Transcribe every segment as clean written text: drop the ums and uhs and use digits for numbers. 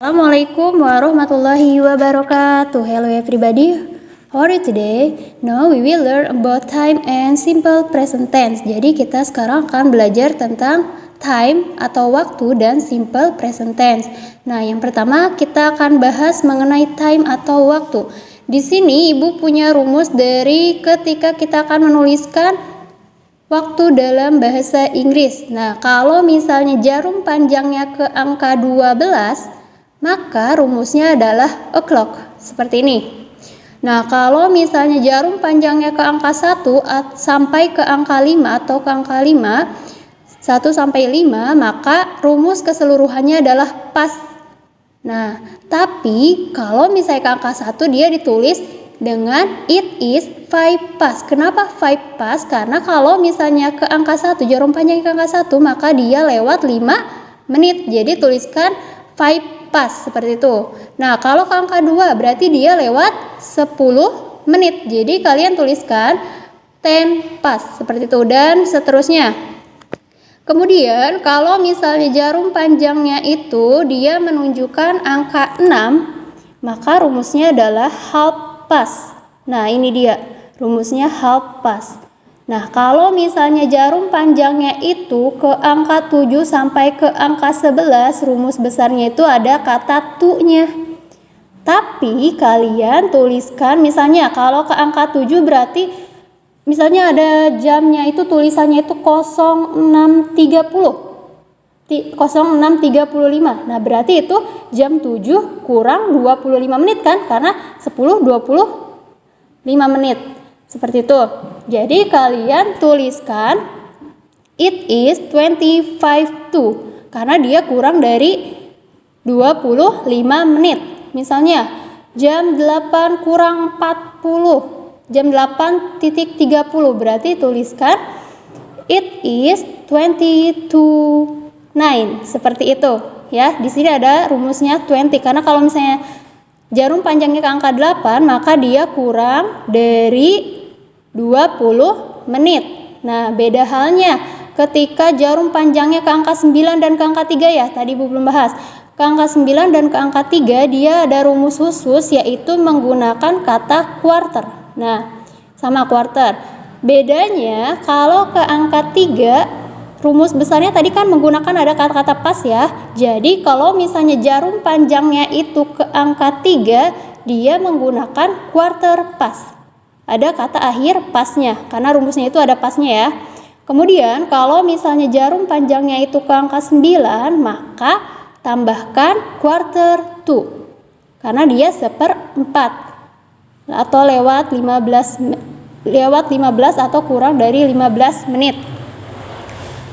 Assalamualaikum warahmatullahi wabarakatuh. Hello everybody. How are you today? Now we will learn about time and simple present tense. Jadi kita sekarang akan belajar tentang time atau waktu dan simple present tense. Nah, yang pertama kita akan bahas mengenai time atau waktu. Di sini Ibu punya rumus dari ketika kita akan menuliskan waktu dalam bahasa Inggris. Nah, kalau misalnya jarum panjangnya ke angka 12, maka rumusnya adalah o'clock, seperti ini. Nah, kalau misalnya jarum panjangnya ke angka 1 sampai ke angka 5 atau ke angka 5, 1 sampai 5, maka rumus keseluruhannya adalah pas. Nah, tapi kalau misalnya ke angka 1 dia ditulis dengan it is 5 past. Kenapa 5 past? Karena kalau misalnya ke angka 1, jarum panjangnya ke angka 1, maka dia lewat 5 menit. Jadi tuliskan 5 past seperti itu. Nah, kalau ke angka 2 berarti dia lewat 10 menit. Jadi kalian tuliskan 10 past seperti itu dan seterusnya. Kemudian kalau misalnya jarum panjangnya itu dia menunjukkan angka 6, maka rumusnya adalah half past. Nah, ini dia rumusnya half past. Nah, kalau misalnya jarum panjangnya itu ke angka 7 sampai ke angka 11, rumus besarnya itu ada kata to-nya. Tapi kalian tuliskan, misalnya kalau ke angka 7 berarti misalnya ada jamnya itu tulisannya itu 06.35. Nah, berarti itu jam 7 kurang 25 menit kan? Karena 10:25 menit. Seperti itu. Jadi kalian tuliskan it is 25 to, karena dia kurang dari 25 menit. Misalnya jam 8 kurang 40, jam 8.30, berarti tuliskan it is 20 to 9. Seperti itu ya. Di sini ada rumusnya 20 karena kalau misalnya jarum panjangnya ke angka 8, maka dia kurang dari 20 menit. Nah, beda halnya ketika jarum panjangnya ke angka 9 dan ke angka 3 ya. Tadi Ibu belum bahas. Ke angka 9 dan ke angka 3 dia ada rumus khusus yaitu menggunakan kata quarter. Nah, sama quarter. Bedanya kalau ke angka 3 rumus besarnya tadi kan menggunakan ada kata-kata pas ya. Jadi kalau misalnya jarum panjangnya itu ke angka 3, dia menggunakan quarter pas. Ada kata akhir pasnya, karena rumusnya itu ada pasnya ya. Kemudian kalau misalnya jarum panjangnya itu ke angka 9, maka tambahkan quarter to, karena dia 1/4 atau lewat 15 atau kurang dari 15 menit.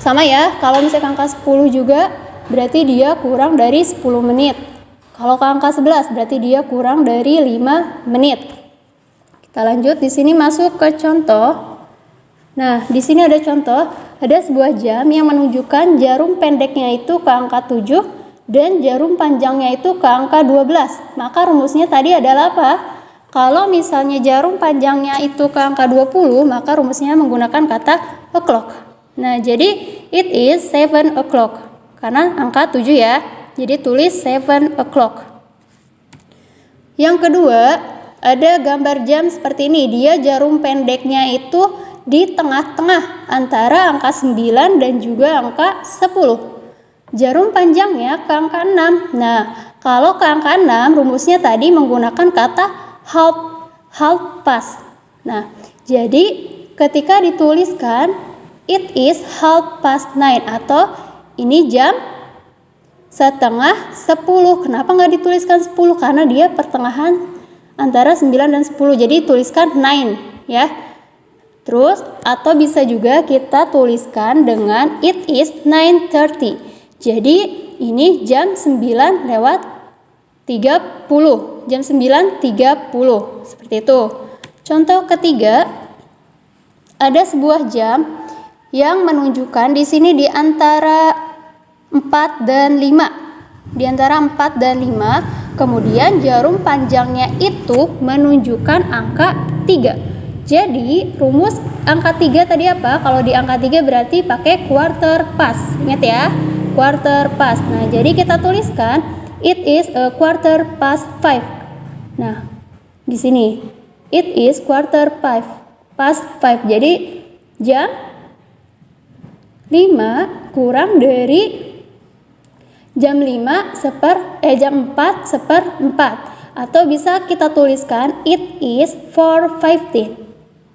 Sama ya, kalau misalnya ke angka 10 juga berarti dia kurang dari 10 menit. Kalau ke angka 11 berarti dia kurang dari 5 menit. Kita lanjut, di sini masuk ke contoh. Nah, di sini ada contoh, ada sebuah jam yang menunjukkan jarum pendeknya itu ke angka 7 dan jarum panjangnya itu ke angka 12. Maka rumusnya tadi adalah apa? Kalau misalnya jarum panjangnya itu ke angka 20, maka rumusnya menggunakan kata o'clock. Nah, jadi it is 7 o'clock. Karena angka 7 ya. Jadi tulis 7 o'clock. Yang kedua, ada gambar jam seperti ini. Dia jarum pendeknya itu di tengah-tengah antara angka 9 dan juga angka 10. Jarum panjangnya ke angka 6. Nah, kalau ke angka 6 rumusnya tadi menggunakan kata half past. Nah, jadi ketika dituliskan it is 9:30 atau ini jam setengah 10. Kenapa nggak dituliskan 10? Karena dia pertengahan antara 9 dan 10. Jadi tuliskan 9 ya. Terus atau bisa juga kita tuliskan dengan it is 9:30. Jadi ini jam 9:30. Jam 9:30. Seperti itu. Contoh ketiga, ada sebuah jam yang menunjukkan di sini di antara 4 dan 5. Di antara 4 dan 5. Kemudian jarum panjangnya itu menunjukkan angka 3. Jadi rumus angka 3 tadi apa? Kalau di angka 3 berarti pakai quarter past. Ingat ya, quarter past. Nah, jadi kita tuliskan it is a quarter past 5. Nah, di sini it is quarter past 5. Jadi jam 5 kurang dari jam 4/4, atau bisa kita tuliskan it is 4:15.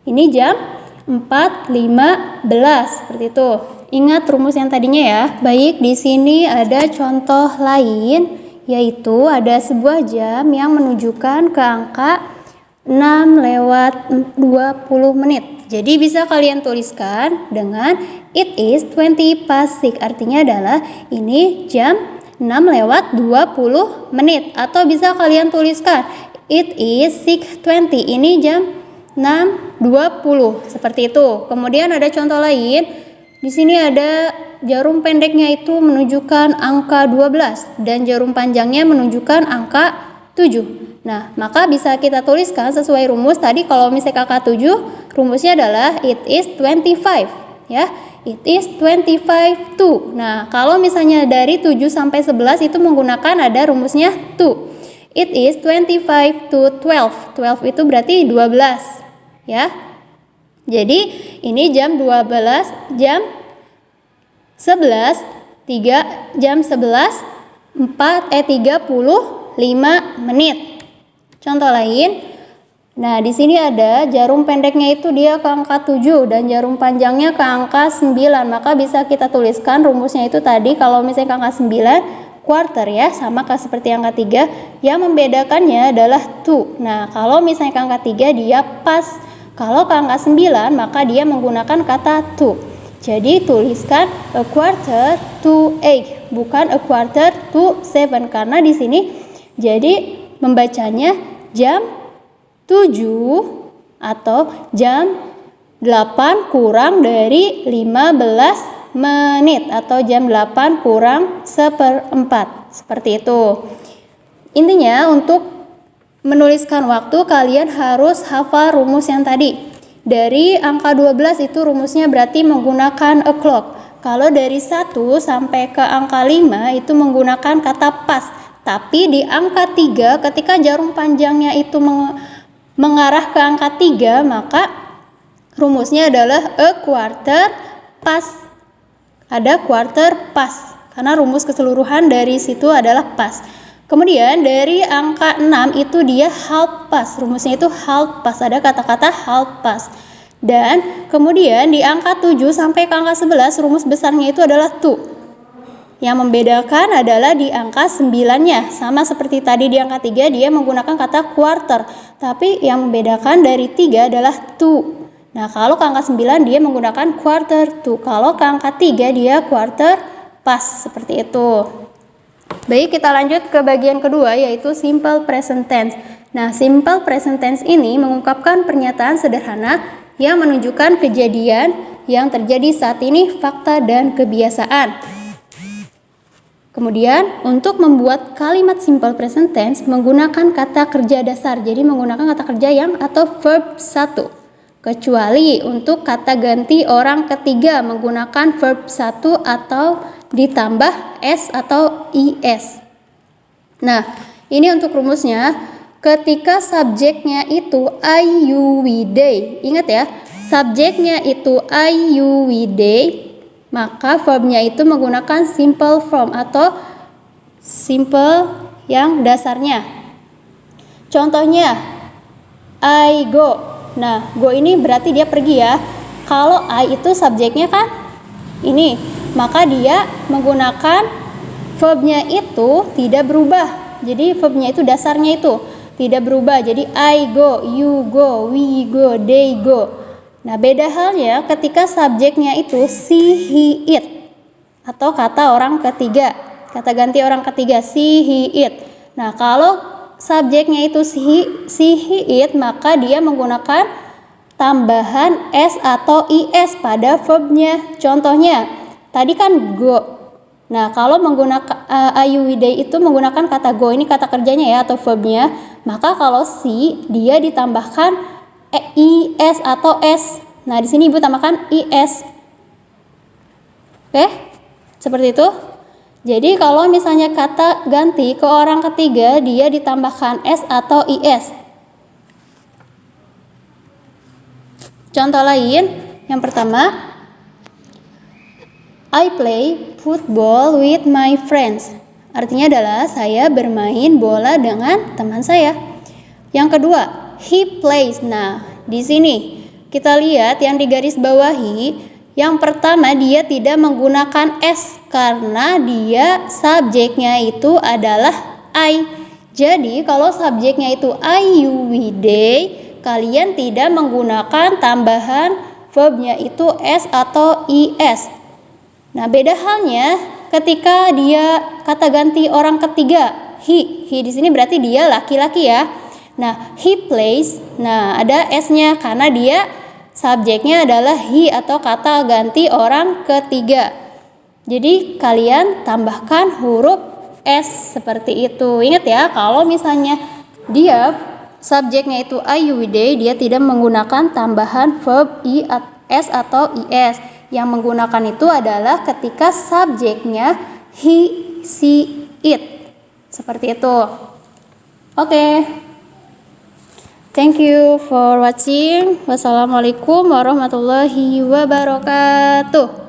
Ini jam 4:15 seperti itu. Ingat rumus yang tadinya ya. Baik, di sini ada contoh lain, yaitu ada sebuah jam yang menunjukkan ke angka 6:20 menit. Jadi bisa kalian tuliskan dengan it is 20 past 6. Artinya adalah ini jam 6:20 menit. Atau bisa kalian tuliskan it is 6:20. Ini jam 6:20. Seperti itu. Kemudian ada contoh lain. Di sini ada jarum pendeknya itu menunjukkan angka 12 dan jarum panjangnya menunjukkan angka 7. Nah, maka bisa kita tuliskan sesuai rumus tadi. Kalau misalnya angka 7, rumusnya adalah it is 25 ya. It is 25 to. Nah, kalau misalnya dari 7 sampai 11 itu menggunakan ada rumusnya to. It is 25 to 12. 12 itu berarti 12 ya. Jadi ini jam 12, jam 11, jam 11 35 menit. Contoh lain. Nah, di sini ada jarum pendeknya itu dia ke angka 7 dan jarum panjangnya ke angka 9. Maka bisa kita tuliskan rumusnya itu tadi, kalau misalnya ke angka 9 quarter ya, sama seperti angka 3. Yang membedakannya adalah to. Nah, kalau misalnya ke angka 3 dia pas. Kalau ke angka 9 maka dia menggunakan kata to. Jadi tuliskan a quarter to 8, bukan a quarter to 7, karena di sini jadi membacanya jam 7 atau jam 8 kurang dari 15 menit atau jam 8 kurang 1/4. Seperti itu. Intinya untuk menuliskan waktu kalian harus hafal rumus yang tadi. Dari angka 12 itu rumusnya berarti menggunakan a clock. Kalau dari 1 sampai ke angka 5 itu menggunakan kata pas. Tapi di angka 3 ketika jarum panjangnya itu mengarah ke angka 3, maka rumusnya adalah a quarter past. Ada quarter past karena rumus keseluruhan dari situ adalah pas. Kemudian dari angka 6 itu dia half past. Rumusnya itu half past, ada kata-kata half past. Dan kemudian di angka 7 sampai ke angka 11 rumus besarnya itu adalah to. Yang membedakan adalah di angka 9-nya. Sama seperti tadi di angka 3 dia menggunakan kata quarter. Tapi yang membedakan dari 3 adalah to. Nah, kalau ke angka 9 dia menggunakan quarter to. Kalau ke angka 3 dia quarter past. Seperti itu. Baik, kita lanjut ke bagian kedua, yaitu simple present tense. Nah, simple present tense ini mengungkapkan pernyataan sederhana yang menunjukkan kejadian yang terjadi saat ini, fakta dan kebiasaan. Kemudian, untuk membuat kalimat simple present tense menggunakan kata kerja dasar. Jadi menggunakan kata kerja yang atau verb 1. Kecuali untuk kata ganti orang ketiga menggunakan verb 1 atau ditambah s atau is. Nah, ini untuk rumusnya. Ketika subjeknya itu I, you, we, they. Ingat ya, subjeknya itu I, you, we, they. Maka verbnya itu menggunakan simple form atau simple yang dasarnya. Contohnya, I go. Nah, go ini berarti dia pergi ya. Kalau I itu subjeknya kan ini, maka dia menggunakan verbnya itu tidak berubah. Jadi verbnya itu dasarnya itu tidak berubah. Jadi I go, you go, we go, they go. Nah, beda halnya ketika subjeknya itu she, he, it atau kata orang ketiga, kata ganti orang ketiga she, he, it. Nah, kalau subjeknya itu she, he, it, maka dia menggunakan tambahan s atau is pada verbnya. Contohnya, tadi kan go. Nah, kalau menggunakan I, you, we, they itu menggunakan kata go, ini kata kerjanya ya atau verbnya, maka kalau she dia ditambahkan is atau s. Nah, di sini Ibu tambahkan is. Oke? Seperti itu. Jadi kalau misalnya kata ganti ke orang ketiga, dia ditambahkan s atau is. Contoh lain, yang pertama, I play football with my friends. Artinya adalah saya bermain bola dengan teman saya. Yang kedua, he plays. Nah, di sini kita lihat yang di garis bawahi, yang pertama dia tidak menggunakan s karena dia subjeknya itu adalah I. Jadi kalau subjeknya itu I, you, we, they, kalian tidak menggunakan tambahan verbnya itu s atau is. Nah, beda halnya ketika dia kata ganti orang ketiga, he di sini berarti dia laki-laki ya. Nah, he plays. Nah, ada s-nya karena dia subjeknya adalah he atau kata ganti orang ketiga. Jadi kalian tambahkan huruf s seperti itu. Ingat ya, kalau misalnya dia subjeknya itu I, you, we, they, dia tidak menggunakan tambahan verb s atau is. Yang menggunakan itu adalah ketika subjeknya he, she, it. Seperti itu. Oke. Thank you for watching. Wassalamualaikum warahmatullahi wabarakatuh.